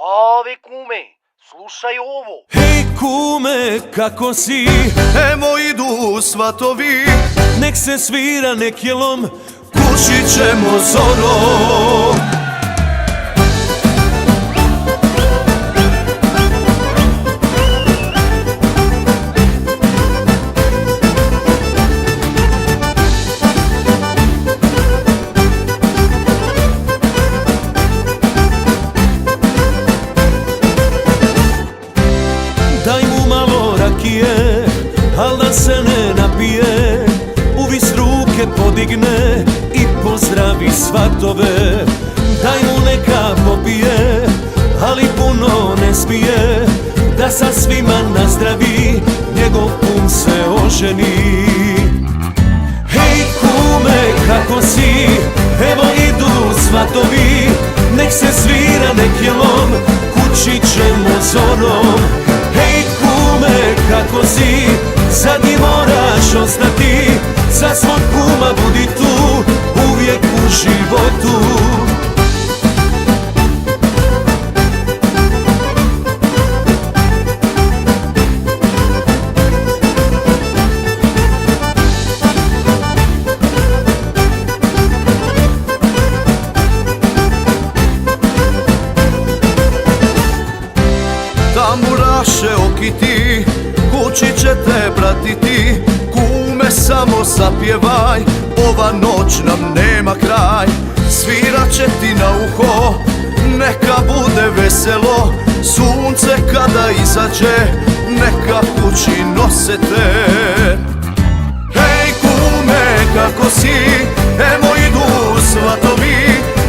Ave kume, slušaj ovo. Hej kume, kako si? Emo idu svatovi, Nek se svira, nek je lom, kući ćemo zorom. Daj mu malo rakije, al da se ne napije. Uvis ruke podigne i pozdravi svatove. Daj mu neka popije, ali puno ne smije. Da sa svima nazdravi, njegov kum se oženi. Hej kume, kako si? Evo idu svatovi. Nek se svira, nek je lom, kući ćemo zorom. Hej kume, kako si? Zadnji moraš ostati, za svog kuma budi tu, uvijek u životu. Tamburaše okiti, kući će te pratiti. Kume samo zapjevaj, ova noć nam nema kraj. Svirat će ti na uho, neka bude veselo. Sunce kada izađe, neka kući nose te. Hej kume, kako si? Emo idu svatovi.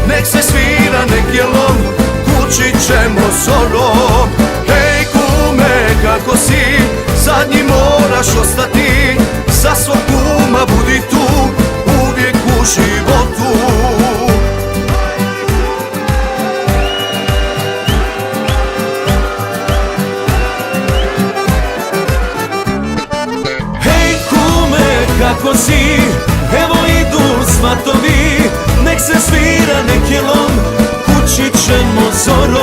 Nek se svira, nek je lom, kući ćemo zorom. Hej kume, kako si? Zadnji moraš ostati, za svog kuma budi tu, uvijek u životu. Hej kume, kako si? Evo idu svatovi. Nek se svira, nek je lom, kući ćemo zorom.